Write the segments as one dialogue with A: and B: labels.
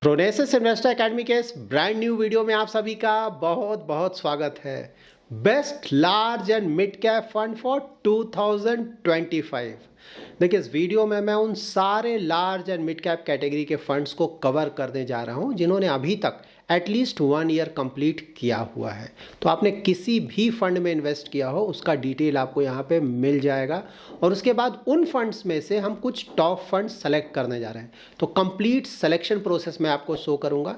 A: प्रोनेसिस investor academy के इस brand new video में आप सभी का बहुत बहुत स्वागत है। Best large and mid cap fund for 2025। देखिए, इस वीडियो में मैं उन सारे large and mid cap category के फंड्स को कवर करने जा रहा हूं जिन्होंने अभी तक एटलीस्ट 1 ईयर कंप्लीट किया हुआ है। तो आपने किसी भी फंड में इन्वेस्ट किया हो उसका डिटेल आपको यहाँ पे मिल जाएगा, और उसके बाद उन फंड्स में से हम कुछ टॉप फंड्स सेलेक्ट करने जा रहे हैं। तो कंप्लीट सिलेक्शन प्रोसेस मैं आपको शो करूँगा,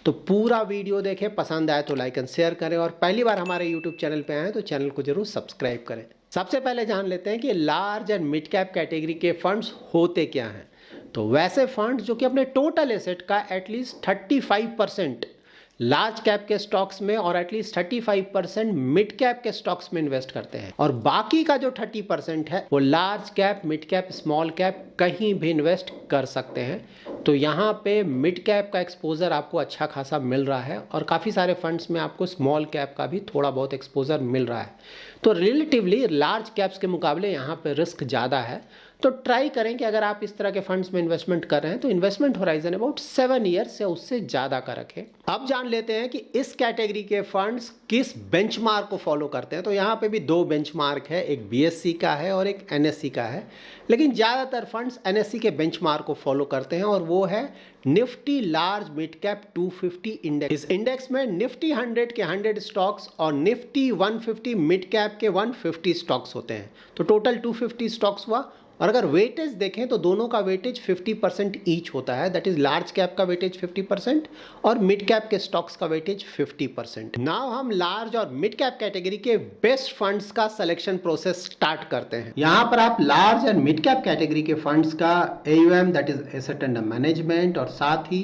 A: तो पूरा वीडियो देखें। पसंद आए तो लाइक एंड शेयर करें, और पहली बार हमारे यूट्यूब चैनल पे आए हैं तो चैनल को जरूर सब्सक्राइब करें। सबसे पहले जान लेते हैं कि large and mid cap category के फंड्स होते क्या हैं। तो वैसे फंड्स जो कि अपने टोटल एसेट का एटलीस्ट 35% लार्ज कैप के स्टॉक्स में और एटलीस्ट 35% मिड कैप के स्टॉक्स में इन्वेस्ट करते हैं, और बाकी का जो 30% है वो large cap, mid cap, small cap कहीं भी इन्वेस्ट कर सकते हैं। तो यहाँ पे मिड कैप का एक्सपोजर आपको अच्छा खासा मिल रहा है, और काफ़ी सारे फंड्स में आपको स्मॉल कैप का भी थोड़ा बहुत एक्सपोजर मिल रहा है। तो रिलेटिवली लार्ज कैप्स के मुकाबले यहाँ पे रिस्क ज़्यादा है। तो ट्राई करें कि अगर आप इस तरह के फंड्स में इन्वेस्टमेंट कर रहे हैं तो इन्वेस्टमेंट होराइजन अबाउट 7 ईयर्स या उससे ज़्यादा का रखें। अब जान लेते हैं कि इस कैटेगरी के फंड्स किस बेंचमार्क को फॉलो करते हैं। तो यहाँ पे भी 2 बेंचमार्क है, एक BSE का है और एक NSE का है, लेकिन ज़्यादातर फंड्स NSE के बेंचमार्क को फॉलो करते हैं, और वो है Nifty large mid cap 250 index. इस इंडेक्स में निफ्टी 100 के 100 स्टॉक्स और निफ्टी 150 मिड कैप के 150 स्टॉक्स होते हैं। तो टोटल 250 स्टॉक्स हुआ, और अगर वेटेज देखें तो दोनों का वेटेज 50% ईच होता है। दैट इज लार्ज कैप का वेटेज 50% और मिड कैप के स्टॉक्स का वेटेज 50%। नाउ हम लार्ज और मिड कैप कैटेगरी के बेस्ट फंड्स का सिलेक्शन प्रोसेस स्टार्ट करते हैं। यहाँ पर आप large and mid cap category के फंड्स का AUM, that is asset under management, और साथ ही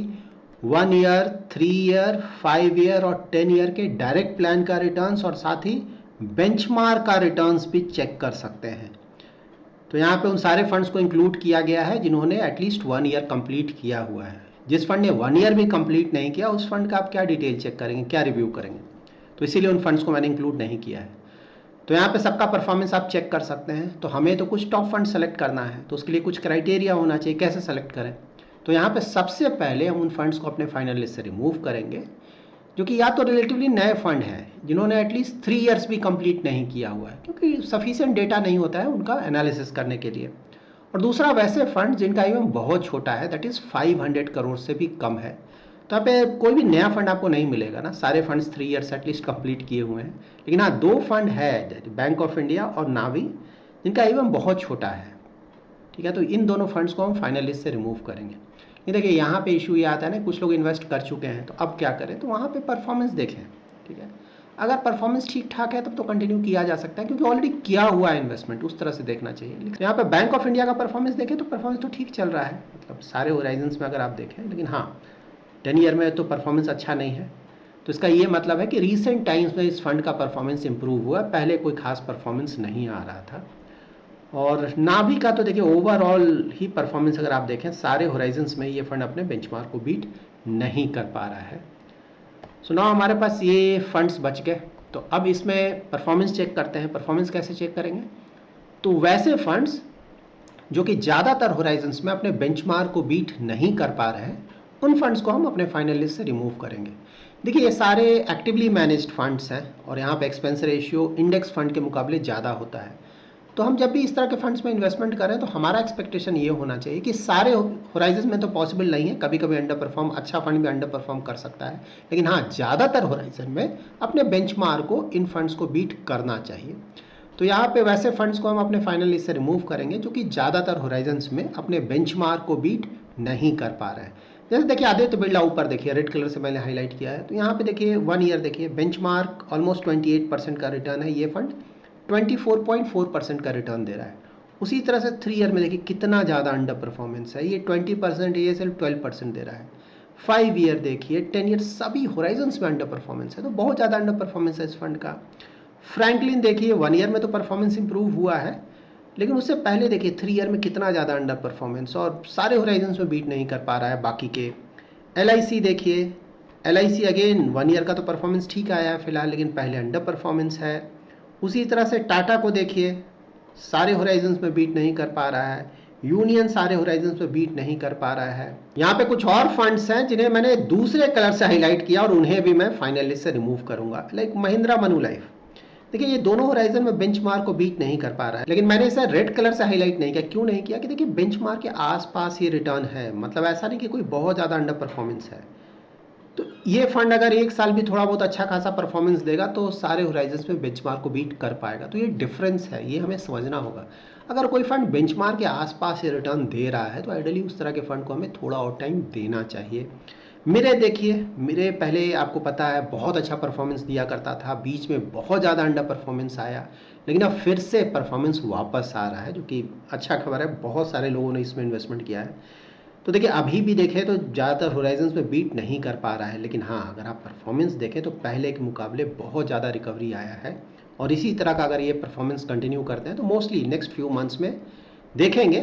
A: 1 ईयर, 3 ईयर, 5 ईयर और 10 ईयर के डायरेक्ट प्लान का रिटर्न्स, और साथ ही बेंचमार्क का रिटर्न्स भी चेक कर सकते हैं। तो यहाँ पे उन सारे फंड्स को इंक्लूड किया गया है जिन्होंने एटलीस्ट 1 ईयर कंप्लीट किया हुआ है। जिस फंड ने 1 ईयर भी कंप्लीट नहीं किया उस फंड का आप क्या डिटेल चेक करेंगे, क्या रिव्यू करेंगे, तो इसीलिए उन फंड्स को मैंने इंक्लूड नहीं किया है। तो यहाँ पे सबका परफॉर्मेंस आप चेक कर सकते हैं। तो हमें तो कुछ टॉप फंड सेलेक्ट करना है, तो उसके लिए कुछ क्राइटेरिया होना चाहिए, कैसे सेलेक्ट करें। तो यहाँ पे सबसे पहले हम उन फंड्स को अपने फाइनल लिस्ट से रिमूव करेंगे जो कि या तो रिलेटिवली नए फंड हैं जिन्होंने एटलीस्ट 3 ईयर्स भी कंप्लीट नहीं किया हुआ है, क्योंकि सफिशिएंट डेटा नहीं होता है उनका एनालिसिस करने के लिए। और दूसरा वैसे फंड जिनका AUM बहुत छोटा है, दैट इज़ 500 करोड़ से भी कम है। तो यहाँ पे कोई भी नया फंड आपको नहीं मिलेगा ना, सारे फंड्स 3 ईयर्स एटलीस्ट कंप्लीट किए हुए हैं। लेकिन हाँ, 2 फंड है, बैंक ऑफ इंडिया और नावी, जिनका AUM बहुत छोटा है। ठीक है, तो इन दोनों फंड्स को हम फाइनल लिस्ट से रिमूव करेंगे। ये देखिए, यहाँ पे इशू ये आता है ना, कुछ लोग इन्वेस्ट कर चुके हैं तो अब क्या करें। तो वहाँ पे परफॉर्मेंस देखें। ठीक है, अगर परफॉर्मेंस ठीक ठाक है तब तो कंटिन्यू किया जा सकता है, क्योंकि ऑलरेडी किया हुआ है इन्वेस्टमेंट, उस तरह से देखना चाहिए। लेकिन यहाँ पे बैंक ऑफ इंडिया का परफॉर्मेंस देखें तो परफॉर्मेंस तो ठीक चल रहा है, मतलब सारे होराइजन्स में अगर आप देखें। लेकिन हाँ, 10 ईयर में तो परफॉर्मेंस अच्छा नहीं है। तो इसका ये मतलब है कि रीसेंट टाइम्स में इस फंड का परफॉर्मेंस इंप्रूव हुआ, पहले कोई खास परफॉर्मेंस नहीं आ रहा था। और नाभी का तो देखिए ओवरऑल ही परफॉर्मेंस अगर आप देखें सारे होराइजन्स में ये फंड अपने बेंचमार्क को बीट नहीं कर पा रहा है। सो नाउ हमारे पास ये फंड्स बच गए। तो अब इसमें परफॉर्मेंस चेक करते हैं। परफॉर्मेंस कैसे चेक करेंगे, तो वैसे फंड्स जो कि ज़्यादातर होराइजन्स में अपने बेंचमार्क को बीट नहीं कर पा रहे हैं, उन फंड्स को हम अपने फाइनल लिस्ट से रिमूव करेंगे। देखिए, ये सारे एक्टिवली मैनेज्ड फंड्स हैं, और यहाँ पे एक्सपेंस रेशियो इंडेक्स फंड के मुकाबले ज़्यादा होता है। तो हम जब भी इस तरह के फंड्स में इन्वेस्टमेंट करें तो हमारा एक्सपेक्टेशन ये होना चाहिए कि सारे होराइजन में तो पॉसिबल नहीं है, कभी कभी अंडर परफॉर्म, अच्छा फंड भी अंडर परफॉर्म कर सकता है, लेकिन हाँ, ज़्यादातर होराइजन में अपने बेंचमार्क को इन फंड्स को बीट करना चाहिए। तो यहाँ पे वैसे फंड्स को हम अपने फाइनल लिस्ट से रिमूव करेंगे जो कि ज़्यादातर होराइजन्स में अपने बेंचमार्क को बीट नहीं कर पा रहे हैं। जैसे देखिए, आदित्य बिरला ऊपर देखिए रेड कलर से मैंने हाईलाइट किया है। तो यहाँ पे देखिए 1 ईयर देखिए, बेंचमार्क ऑलमोस्ट 28% का रिटर्न है, ये फंड 24.4% का रिटर्न दे रहा है। उसी तरह से 3 ईयर में देखिए कितना ज़्यादा अंडर परफॉर्मेंस है, ये 20%, ये सिर्फ 12% दे रहा है। 5 ईयर देखिए, 10 ईयर, सभी होराइजन्स में अंडर परफॉर्मेंस है, तो बहुत ज़्यादा अंडर परफॉर्मेंस है इस फंड का। फ्रैंकलिन देखिए 1 ईयर में तो परफॉर्मेंस इंप्रूव हुआ है, लेकिन उससे पहले देखिए 3 ईयर में कितना ज़्यादा अंडर परफॉर्मेंस, और सारे होराइजन्स में बीट नहीं कर पा रहा है बाकी के। LIC देखिए, LIC अगेन 1 ईयर का तो परफॉर्मेंस ठीक आया है फिलहाल, लेकिन पहले अंडर परफॉर्मेंस है। उसी तरह से टाटा को देखिए, सारे होराइजन्स में बीट नहीं कर पा रहा है। यूनियन सारे होराइजन पे बीट नहीं कर पा रहा है। यहाँ पे कुछ और फंड्स हैं जिन्हें मैंने दूसरे कलर से हाईलाइट किया और उन्हें भी मैं फाइनल लिस्ट से रिमूव करूंगा, लाइक महिंद्रा मनुलाइफ। देखिए ये दोनों होराइजन में बेंचमार्क को बीट नहीं कर पा रहा है, लेकिन मैंने इसे रेड कलर से हाईलाइट नहीं किया। क्यों नहीं किया कि देखिए बेंचमार्क के आसपास ये रिटर्न है, मतलब ऐसा नहीं कि कोई बहुत ज़्यादा अंडर परफॉर्मेंस है। तो ये फंड अगर एक साल भी थोड़ा बहुत अच्छा खासा परफॉर्मेंस देगा तो सारे होराइजन्स में बेंचमार्क को बीट कर पाएगा। तो ये डिफरेंस है, ये हमें समझना होगा। अगर कोई फंड बेंचमार्क के आसपास ये रिटर्न दे रहा है तो आइडियली उस तरह के फंड को हमें थोड़ा और टाइम देना चाहिए। मेरे देखिए, मेरे पहले आपको पता है बहुत अच्छा परफॉर्मेंस दिया करता था, बीच में बहुत ज़्यादा अंडर परफॉर्मेंस आया, लेकिन अब फिर से परफॉर्मेंस वापस आ रहा है, जो कि अच्छा खबर है। बहुत सारे लोगों ने इसमें इन्वेस्टमेंट किया है। तो देखिए अभी भी देखें तो ज़्यादातर होराइजन्स में बीट नहीं कर पा रहा है, लेकिन हाँ अगर आप परफॉर्मेंस देखें तो पहले के मुकाबले बहुत ज़्यादा रिकवरी आया है। और इसी तरह का अगर ये परफॉर्मेंस कंटिन्यू करते हैं तो मोस्टली नेक्स्ट फ्यू मंथ्स में देखेंगे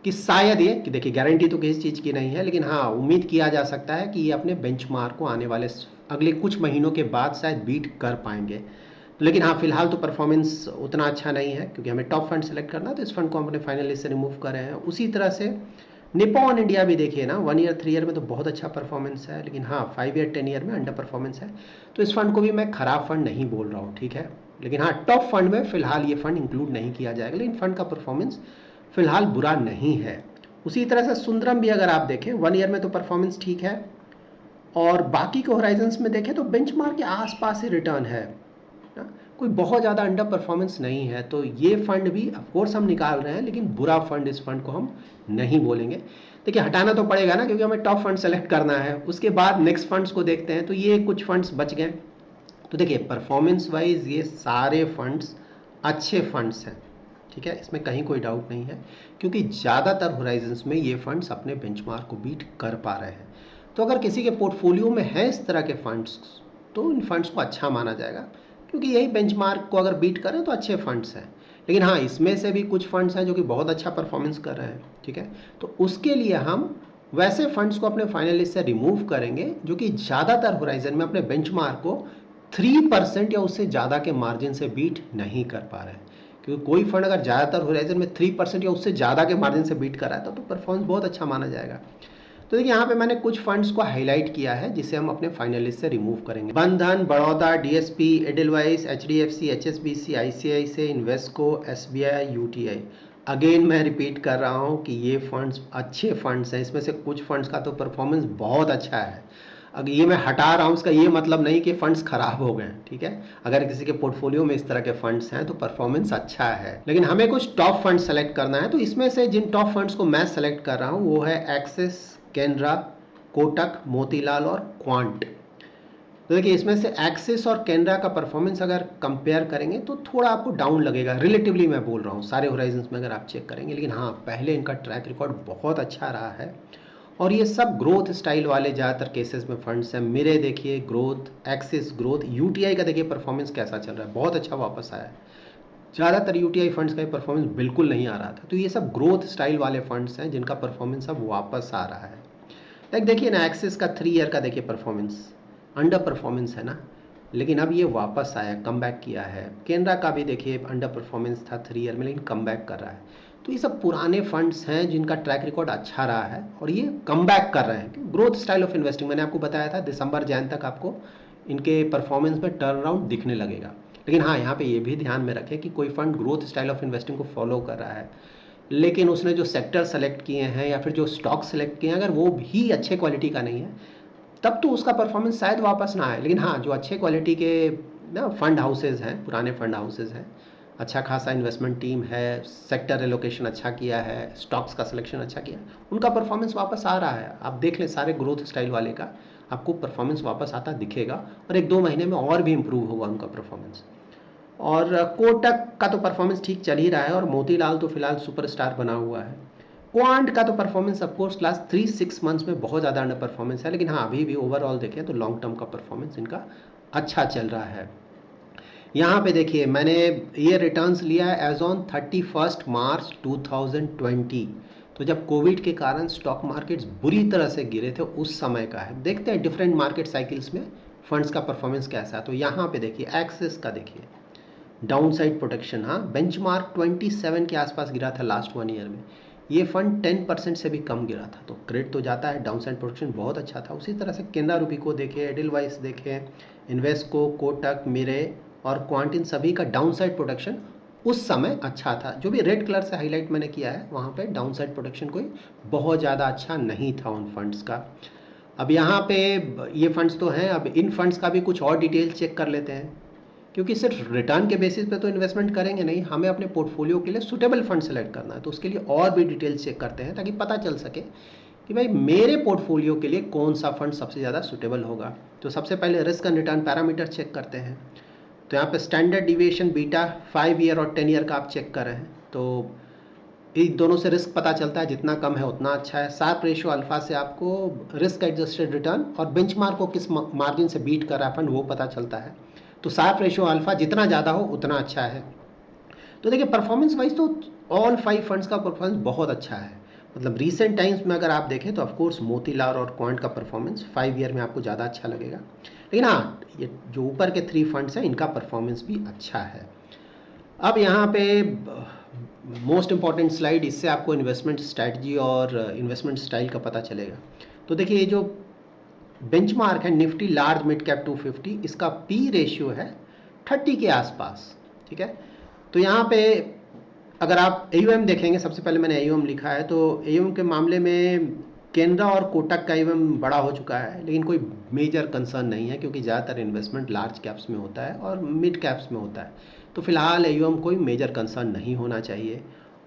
A: कि शायद ये, कि देखिए गारंटी तो किसी चीज़ की नहीं है, लेकिन हाँ उम्मीद किया जा सकता है कि ये अपने बेंचमार्क को आने वाले अगले कुछ महीनों के बाद शायद बीट कर पाएंगे। लेकिन हाँ फिलहाल तो परफॉर्मेंस उतना अच्छा नहीं है, क्योंकि हमें टॉप फंड सेलेक्ट करना है, तो इस फंड को हम अपने फाइनल लिस्ट से रिमूव कर रहे हैं। उसी तरह से निपॉन इंडिया भी देखिए ना, 1 ईयर 3 ईयर में तो बहुत अच्छा परफॉर्मेंस है, लेकिन हाँ 5 ईयर 10 ईयर में अंडर परफॉर्मेंस है। तो इस फंड को भी मैं खराब फंड नहीं बोल रहा हूँ, ठीक है। लेकिन हाँ टॉप फंड में फिलहाल ये फंड इंक्लूड नहीं किया जाएगा, लेकिन फंड का परफॉर्मेंस फिलहाल बुरा नहीं है। उसी तरह से सुंदरम भी अगर आप देखें 1 ईयर में तो परफॉर्मेंस ठीक है, और बाकी के होराइजन्स में देखें तो बेंचमार्क के आसपास ही रिटर्न है ना, कोई बहुत ज़्यादा अंडर परफॉर्मेंस नहीं है। तो ये फंड भी ऑफकोर्स हम निकाल रहे हैं, लेकिन बुरा फंड इस फंड को हम नहीं बोलेंगे। देखिए हटाना तो पड़ेगा ना, क्योंकि हमें टॉप फंड सेलेक्ट करना है। उसके बाद नेक्स्ट फंड्स को देखते हैं, तो ये कुछ फंड्स बच गए। तो देखिए परफॉर्मेंस वाइज ये सारे फंड्स अच्छे फंड्स हैं, ठीक है, इसमें कहीं कोई डाउट नहीं है, क्योंकि ज़्यादातर होराइजन्स में ये फंड्स अपने बेंचमार्क को बीट कर पा रहे हैं। तो अगर किसी के पोर्टफोलियो में है इस तरह के फंड्स, तो इन फंड्स को अच्छा माना जाएगा, क्योंकि यही बेंचमार्क को अगर बीट करें तो अच्छे फंड्स हैं। लेकिन हाँ इसमें से भी कुछ फंड्स हैं जो कि बहुत अच्छा परफॉर्मेंस कर रहे हैं, ठीक है। तो उसके लिए हम वैसे फंड्स को अपने फाइनल लिस्ट से रिमूव करेंगे जो कि ज़्यादातर होराइजन में अपने बेंचमार्क को 3% या उससे ज़्यादा के मार्जिन से बीट नहीं कर पा रहे हैं। क्योंकि कोई फंड अगर ज़्यादातर होराइजन में 3% या उससे ज़्यादा के मार्जिन से बीट कर रहा है तो परफॉर्मेंस बहुत अच्छा माना जाएगा। तो देखिए यहाँ पे मैंने कुछ फंड्स को हाईलाइट किया है जिसे हम अपने फाइनल लिस्ट से रिमूव करेंगे। Bandhan, Baroda, DSP, Edelweiss, HDFC, HSBC, ICICI, Invesco, SBI, UTI. Again मैं रिपीट कर रहा हूँ कि ये फंड्स अच्छे फंड्स हैं। इसमें से कुछ फंड्स का तो परफॉर्मेंस बहुत अच्छा है। अगर ये मैं हटा रहा हूँ इसका ये मतलब नहीं कि फंड्स खराब हो गए, ठीक है। अगर किसी के पोर्टफोलियो में इस तरह के फंड्स हैं तो परफॉर्मेंस अच्छा है, लेकिन हमें कुछ टॉप फंड सेलेक्ट करना है। तो इसमें से जिन टॉप फंड्स को मैं सेलेक्ट कर रहा हूँ वो है एक्सिस, कैनरा, कोटक, मोतीलाल और क्वांट। तो देखिए इसमें से एक्सिस और कैनरा का परफॉर्मेंस अगर कंपेयर करेंगे तो थोड़ा आपको डाउन लगेगा, रिलेटिवली मैं बोल रहा हूँ सारे होराइजन्स में अगर आप चेक करेंगे। लेकिन हाँ पहले इनका ट्रैक रिकॉर्ड बहुत अच्छा रहा है, और ये सब ग्रोथ स्टाइल वाले ज़्यादातर केसेस में फंड्स हैं। मेरे देखिए ग्रोथ, एक्सिस ग्रोथ, यूटीआई का देखिए परफॉर्मेंस कैसा चल रहा है, बहुत अच्छा वापस आया है। ज़्यादातर यूटीआई फंड्स का परफॉर्मेंस बिल्कुल नहीं आ रहा था। तो ये सब ग्रोथ स्टाइल वाले फंड्स हैं जिनका परफॉर्मेंस अब वापस आ रहा है। लाइक देखिए ना, एक्सिस का 3 ईयर का देखिए परफॉर्मेंस अंडर परफॉर्मेंस है ना, लेकिन अब ये वापस आया, कम बैक किया है। केनरा का भी देखिए अंडर परफॉर्मेंस था 3 ईयर में, लेकिन कम बैक कर रहा है। तो ये सब पुराने फंड्स हैं जिनका ट्रैक रिकॉर्ड अच्छा रहा है और ये कम बैक कर रहे हैं। ग्रोथ स्टाइल ऑफ इन्वेस्टिंग मैंने आपको बताया था, दिसंबर जैन तक आपको इनके परफॉर्मेंस में टर्न अराउंड दिखने लगेगा। लेकिन हाँ यहाँ पे ये भी ध्यान में रखें कि कोई fund growth style of investing को फॉलो कर रहा है, लेकिन उसने जो सेक्टर सेलेक्ट किए हैं या फिर जो स्टॉक सेलेक्ट किए हैं अगर वो भी अच्छे क्वालिटी का नहीं है, तब तो उसका परफॉर्मेंस शायद वापस ना आए। लेकिन हाँ जो अच्छे क्वालिटी के ना फंड हाउसेज हैं, पुराने फंड हाउसेज हैं, अच्छा खासा इन्वेस्टमेंट टीम है, सेक्टर एलोकेशन अच्छा किया है, स्टॉक्स का सिलेक्शन अच्छा किया है, उनका परफॉर्मेंस वापस आ रहा है। आप देख लें सारे ग्रोथ स्टाइल वाले का आपको परफॉर्मेंस वापस आता दिखेगा, और 1-2 महीने में और भी इम्प्रूव होगा उनका परफॉर्मेंस। और कोटक का तो परफॉर्मेंस ठीक चल ही रहा है, और मोतीलाल तो फिलहाल सुपरस्टार बना हुआ है। क्वांट का तो परफॉर्मेंस ऑफकोर्स लास्ट 3-6 मंथ्स में बहुत ज़्यादा अंडर परफॉर्मेंस है, लेकिन हाँ अभी भी ओवरऑल देखें तो लॉन्ग टर्म का परफॉर्मेंस इनका अच्छा चल रहा है। यहाँ पे देखिए मैंने ये रिटर्न्स लिया है एज ऑन 31 मार्च 2020, तो जब कोविड के कारण स्टॉक मार्केट्स बुरी तरह से गिरे थे उस समय का है। देखते हैं डिफरेंट मार्केट साइकिल्स में फंड्स का परफॉर्मेंस कैसा है। तो यहाँ पे देखिए एक्सिस का देखिए डाउन साइड प्रोटेक्शन, हाँ बेंचमार्क 27 के आसपास गिरा था लास्ट 1 ईयर में। ये फंड 10% से भी कम गिरा था, तो क्रेडिट तो जाता है, डाउनसाइड प्रोटेक्शन बहुत अच्छा था। उसी तरह से केनरा रूपी को देखें, एडिलवाइस देखें, इन्वेस्को, कोटक, मिरे और क्वांट, इन सभी का डाउनसाइड प्रोटेक्शन उस समय अच्छा था। जो भी रेड कलर से हाईलाइट मैंने किया है वहाँ पे डाउनसाइड प्रोटेक्शन कोई बहुत ज़्यादा अच्छा नहीं था उन फंड्स का। अब यहाँ पे ये फंड्स तो हैं, अब इन फंड्स का भी कुछ और डिटेल चेक कर लेते हैं, क्योंकि सिर्फ रिटर्न के बेसिस पे तो इन्वेस्टमेंट करेंगे नहीं, हमें अपने पोर्टफोलियो के लिए सुटेबल फंड सेलेक्ट करना है। तो उसके लिए और भी डिटेल्स चेक करते हैं ताकि पता चल सके कि भाई मेरे पोर्टफोलियो के लिए कौन सा फंड सबसे ज़्यादा सुटेबल होगा। तो सबसे पहले risk and return parameter check करते हैं। तो यहाँ पे स्टैंडर्ड डिविएशन बीटा 5 ईयर और 10 ईयर का आप चेक कर रहे हैं, तो इन दोनों से रिस्क पता चलता है, जितना कम है उतना अच्छा है। शार्प रेशियो अल्फा से आपको रिस्क एडजस्टेड रिटर्न और बेंचमार्क को किस मार्जिन से बीट कर रहा है फंड वो पता चलता है। तो शार्प रेशियो अल्फा जितना ज़्यादा हो उतना अच्छा है। तो देखिए परफॉर्मेंस वाइज तो ऑल 5 फंड्स का परफॉर्मेंस बहुत अच्छा है। मतलब रीसेंट टाइम्स में अगर आप देखें तो ऑफकोर्स मोतीलाल और क्वांट का परफॉर्मेंस 5 ईयर में आपको ज़्यादा अच्छा लगेगा, लेकिन हाँ ये जो ऊपर के 3 फंड्स हैं इनका परफॉर्मेंस भी अच्छा है। अब यहाँ पे मोस्ट इम्पॉर्टेंट स्लाइड, इससे आपको इन्वेस्टमेंट स्ट्रैटेजी और इन्वेस्टमेंट स्टाइल का पता चलेगा। तो देखिए ये जो बेंचमार्क है निफ्टी लार्ज मिड कैप 250, इसका पी रेशियो है 30 के आसपास, ठीक है। तो यहाँ पे अगर आप AUM देखेंगे, सबसे पहले मैंने AUM लिखा है, तो AUM के मामले में केनरा और कोटक का AUM बड़ा हो चुका है, लेकिन कोई मेजर कंसर्न नहीं है क्योंकि ज़्यादातर इन्वेस्टमेंट लार्ज कैप्स में होता है और मिड कैप्स में होता है। तो फिलहाल AUM कोई मेजर कंसर्न नहीं होना चाहिए।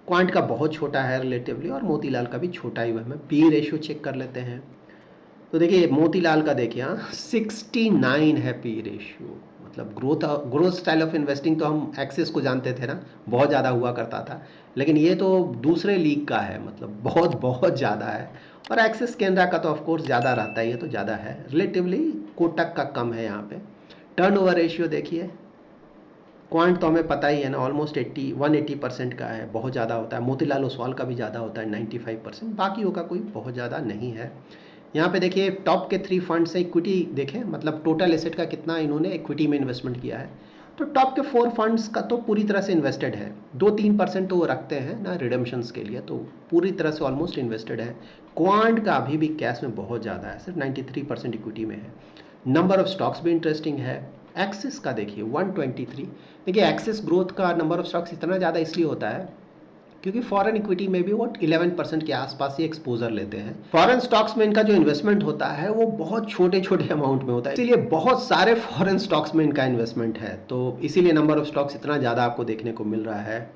A: क्वांट का बहुत छोटा है रिलेटिवली और मोतीलाल का भी छोटा AUM है। पी रेशियो चेक कर लेते हैं। तो देखिए मोतीलाल का देखिए 69 है पी रेशियो। मतलब ग्रोथ स्टाइल ऑफ इन्वेस्टिंग तो हम एक्सिस को जानते थे ना, बहुत ज़्यादा हुआ करता था, लेकिन ये तो दूसरे लीग का है, मतलब बहुत बहुत ज़्यादा है। और एक्सिस केनरा का तो ऑफकोर्स ज़्यादा रहता है, ये तो ज़्यादा है रिलेटिवली, कोटक का कम है यहाँ पे। टर्नओवर रेशियो देखिए, क्वांट तो हमें पता ही है ना, ऑलमोस्ट 180% का है, बहुत ज़्यादा होता है। मोतीलाल ओसवाल का भी ज़्यादा होता है 95%, बाकियों का कोई बहुत ज़्यादा नहीं है। यहाँ पे देखिए टॉप के 3 फंड्स से इक्विटी देखें, मतलब टोटल एसेट का कितना इन्होंने इक्विटी में इन्वेस्टमेंट किया है। तो टॉप के 4 फंड्स का तो पूरी तरह से इन्वेस्टेड है, 2-3% तो वो रखते हैं ना रिडेम्पशंस के लिए, तो पूरी तरह से ऑलमोस्ट इन्वेस्टेड है। क्वांट का अभी भी कैश में बहुत ज़्यादा है, सिर्फ 93% इक्विटी में है। नंबर ऑफ स्टॉक्स भी इंटरेस्टिंग है। एक्सिस का देखिए 123। देखिए एक्सिस ग्रोथ का नंबर ऑफ स्टॉक्स इतना ज़्यादा इसलिए होता है क्योंकि फॉरेन इक्विटी में भी वो 11% के आसपास ही एक्सपोजर लेते हैं। फॉरेन स्टॉक्स में इनका जो इन्वेस्टमेंट होता है वो बहुत छोटे छोटे अमाउंट में होता है, इसीलिए बहुत सारे फॉरेन स्टॉक्स में इनका इन्वेस्टमेंट है, तो इसीलिए नंबर ऑफ स्टॉक्स इतना ज़्यादा आपको देखने को मिल रहा है।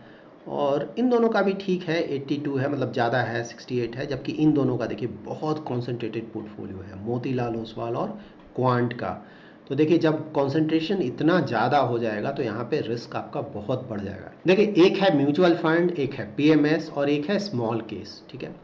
A: और इन दोनों का भी ठीक है, 82 है, मतलब ज़्यादा है, 68 है, जबकि इन दोनों का देखिए बहुत कॉन्सेंट्रेटेड पोर्टफोलियो है, मोतीलाल ओसवाल और क्वांट का। तो देखिए जब कंसंट्रेशन इतना ज़्यादा हो जाएगा तो यहाँ पे रिस्क आपका बहुत बढ़ जाएगा। देखिए एक है म्यूचुअल फंड, एक है PMS और एक है स्मॉल केस, ठीक है।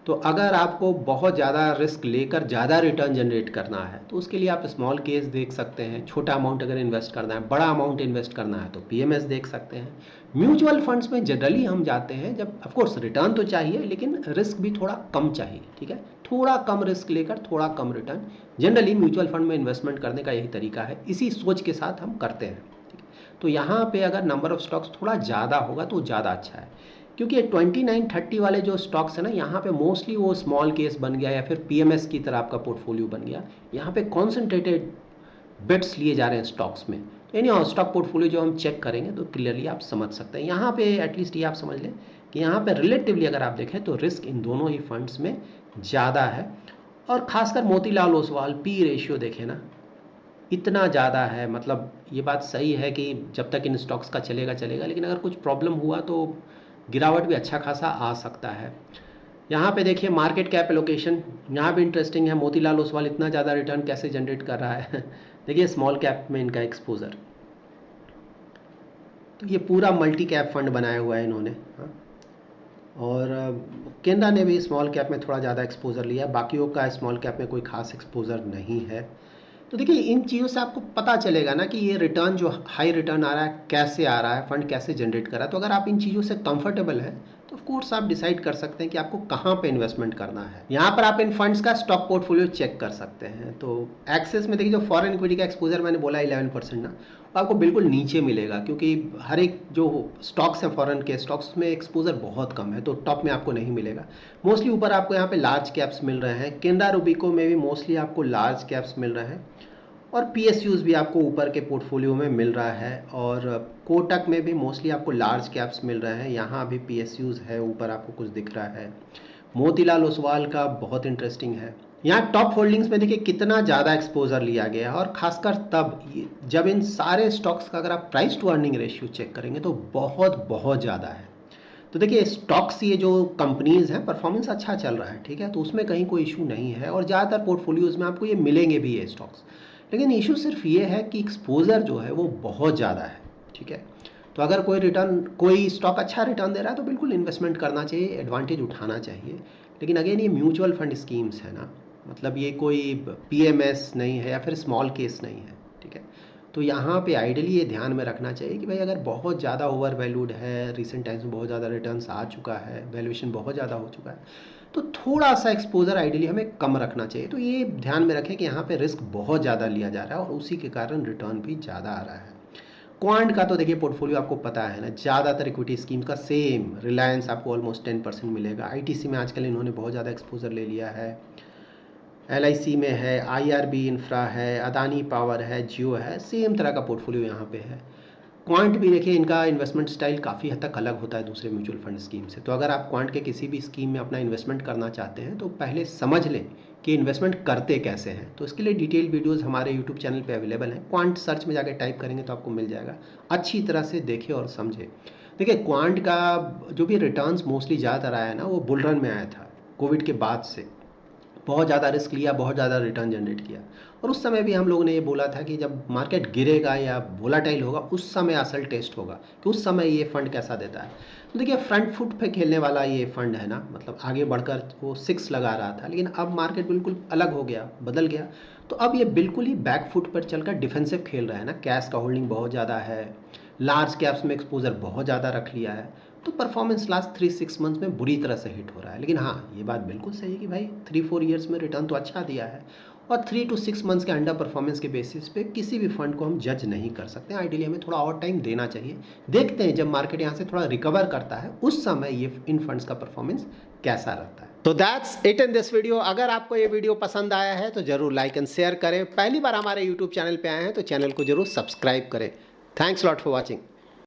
A: तो अगर आपको बहुत ज़्यादा रिस्क लेकर ज़्यादा रिटर्न जनरेट करना है तो उसके लिए आप स्मॉल केस देख सकते हैं। छोटा अमाउंट अगर इन्वेस्ट करना है, बड़ा अमाउंट इन्वेस्ट करना है तो PMS देख सकते हैं। म्यूचुअल फंड्स में जनरली हम जाते हैं जब ऑफकोर्स रिटर्न तो चाहिए लेकिन रिस्क भी थोड़ा कम चाहिए, ठीक है। थोड़ा कम रिस्क लेकर थोड़ा कम रिटर्न, जनरली म्यूचुअल फंड में इन्वेस्टमेंट करने का यही तरीका है, इसी सोच के साथ हम करते हैं, ठीक है। तो यहाँ पे अगर नंबर ऑफ स्टॉक्स थोड़ा ज़्यादा होगा तो ज़्यादा अच्छा है, क्योंकि 29-30 वाले जो स्टॉक्स है ना, यहाँ पे मोस्टली वो स्मॉल केस बन गया या फिर PMS की तरह आपका पोर्टफोलियो बन गया। यहाँ पे कॉन्सेंट्रेटेड बेट्स लिए जा रहे हैं स्टॉक्स में। तो यानी स्टॉक पोर्टफोलियो जो हम चेक करेंगे तो क्लियरली आप समझ सकते हैं। यहाँ पे एटलीस्ट ये आप समझ लें कि यहाँ पे रिलेटिवली अगर आप देखें तो रिस्क इन दोनों ही फंड्स में ज़्यादा है। और खासकर मोतीलाल ओसवाल पी रेशियो देखें ना, इतना ज़्यादा है। मतलब ये बात सही है कि जब तक इन स्टॉक्स का चलेगा चलेगा, लेकिन अगर कुछ प्रॉब्लम हुआ तो गिरावट भी अच्छा खासा आ सकता है। यहाँ पे देखिए मार्केट कैप एलोकेशन, यहाँ भी इंटरेस्टिंग है, मोतीलाल ओसवाल इतना ज़्यादा रिटर्न कैसे जनरेट कर रहा है। देखिए स्मॉल कैप में इनका एक्सपोजर, तो ये पूरा मल्टी कैप फंड बनाया हुआ है इन्होंने, हाँ। और केनरा ने भी स्मॉल कैप में थोड़ा ज़्यादा एक्सपोजर लिया, बाकियों का स्मॉल कैप में कोई खास एक्सपोजर नहीं है। तो देखिए इन चीज़ों से आपको पता चलेगा ना कि ये रिटर्न जो हाई रिटर्न आ रहा है कैसे आ रहा है, फंड कैसे जनरेट कर रहा है। तो अगर आप इन चीज़ों से कंफर्टेबल हैं तो ऑफ कोर्स आप डिसाइड कर सकते हैं कि आपको कहाँ पे इन्वेस्टमेंट करना है। यहाँ पर आप इन फंड्स का स्टॉक पोर्टफोलियो चेक कर सकते हैं। तो एक्सेस में देखिए जो फॉरेन इक्विटी का एक्सपोजर मैंने बोला 11% ना, वो आपको बिल्कुल नीचे मिलेगा, क्योंकि हर एक जो स्टॉक्स हैं फॉरेन के स्टॉक्स में एक्सपोजर बहुत कम है, तो टॉप में आपको नहीं मिलेगा। मोस्टली ऊपर आपको यहाँ पे लार्ज कैप्स मिल रहे हैं। केनरा रूबिको में भी मोस्टली आपको लार्ज कैप्स मिल रहे हैं, और पीएसयूज भी आपको ऊपर के पोर्टफोलियो में मिल रहा है, और कोटक में भी मोस्टली आपको लार्ज कैप्स मिल रहे हैं। यहाँ भी पीएसयूज है, ऊपर आपको कुछ दिख रहा है। मोतीलाल ओसवाल का बहुत इंटरेस्टिंग है। यहाँ टॉप होल्डिंग्स में देखिए कितना ज़्यादा एक्सपोजर लिया गया है, और खासकर तब जब इन सारे स्टॉक्स का अगर आप price to earning ratio check करेंगे तो बहुत बहुत ज़्यादा है। तो देखिए स्टॉक्स, ये जो कंपनीज हैं, परफॉर्मेंस अच्छा चल रहा है, ठीक है, तो उसमें कहीं कोई इशू नहीं है, और ज़्यादातर पोर्टफोलियोज़ में आपको ये मिलेंगे भी ये स्टॉक्स। लेकिन इशू सिर्फ ये है कि एक्सपोजर जो है वो बहुत ज़्यादा है, ठीक है। तो अगर कोई स्टॉक अच्छा रिटर्न दे रहा है तो बिल्कुल इन्वेस्टमेंट करना चाहिए, एडवांटेज उठाना चाहिए। लेकिन अगेन ये म्यूचुअल फंड स्कीम्स है ना, मतलब ये कोई पीएमएस नहीं है या फिर स्मॉल केस नहीं है, ठीक है। तो यहाँ पे आइडियली ये ध्यान में रखना चाहिए कि भाई अगर बहुत ज़्यादा ओवर वैल्यूड है, रिसेंट टाइम्स में बहुत ज़्यादा रिटर्न्स आ चुका है, वैल्यूएशन बहुत ज़्यादा हो चुका है, तो थोड़ा सा एक्सपोजर आइडियली हमें कम रखना चाहिए। तो ये ध्यान में रखें कि यहाँ पे रिस्क बहुत ज़्यादा लिया जा रहा है और उसी के कारण रिटर्न भी ज़्यादा आ रहा है। क्वांट का तो देखिए पोर्टफोलियो आपको पता है ना, ज़्यादातर इक्विटी स्कीम का सेम। रिलायंस आपको ऑलमोस्ट 10% मिलेगा। आईटीसी में आजकल इन्होंने बहुत ज़्यादा एक्सपोजर ले लिया है। एलआईसी में है, आईआरबी इंफ्रा है, अदानी पावर है, जियो है, सेम तरह का पोर्टफोलियो यहाँ पे है। क्वांट भी देखिए इनका इन्वेस्टमेंट स्टाइल काफ़ी हद तक अलग होता है दूसरे म्यूचुअल फंड स्कीम से। तो अगर आप क्वांट के किसी भी स्कीम में अपना इन्वेस्टमेंट करना चाहते हैं तो पहले समझ लें कि इन्वेस्टमेंट करते कैसे हैं। तो इसके लिए डिटेल वीडियोस हमारे यूट्यूब चैनल पे अवेलेबल हैं। क्वांट सर्च में जाकर टाइप करेंगे तो आपको मिल जाएगा। अच्छी तरह से देखें और समझें। देखिए क्वांट का जो भी रिटर्न्स मोस्टली ज़्यादातर आया है ना, वो बुल रन में आया था, कोविड के बाद से। बहुत ज़्यादा रिस्क लिया, बहुत ज़्यादा रिटर्न जनरेट किया, और उस समय भी हम लोगों ने ये बोला था कि जब मार्केट गिरेगा या वोलाटाइल होगा उस समय असल टेस्ट होगा कि उस समय ये फंड कैसा देता है। तो देखिए फ्रंट फुट पे खेलने वाला ये फंड है ना, मतलब आगे बढ़कर वो 6 लगा रहा था, लेकिन अब मार्केट बिल्कुल अलग हो गया, बदल गया। तो अब ये बिल्कुल ही बैक फुट पर चलकर डिफेंसिव खेल रहा है ना। कैश का होल्डिंग बहुत ज़्यादा है, लार्ज कैप्स में एक्सपोजर बहुत ज़्यादा रख लिया है। तो परफॉर्मेंस लास्ट 3-6 मंथ्स में बुरी तरह से हिट हो रहा है। लेकिन हाँ, ये बात बिल्कुल सही है कि भाई 3-4 ईयर्स में रिटर्न तो अच्छा दिया है, और 3 to 6 मंथ्स के अंडर परफॉर्मेंस के बेसिस पे किसी भी फंड को हम जज नहीं कर सकते। आइडियली हमें थोड़ा और टाइम देना चाहिए। देखते हैं जब मार्केट यहाँ से थोड़ा रिकवर करता है उस समय ये इन फंड्स का परफॉर्मेंस कैसा रहता है। तो that's it in this video. अगर आपको ये वीडियो पसंद आया है तो जरूर लाइक एंड शेयर करें। पहली बार हमारे यूट्यूब चैनल पे आए हैं तो चैनल को जरूर सब्सक्राइब करें। Thanks lot for watching.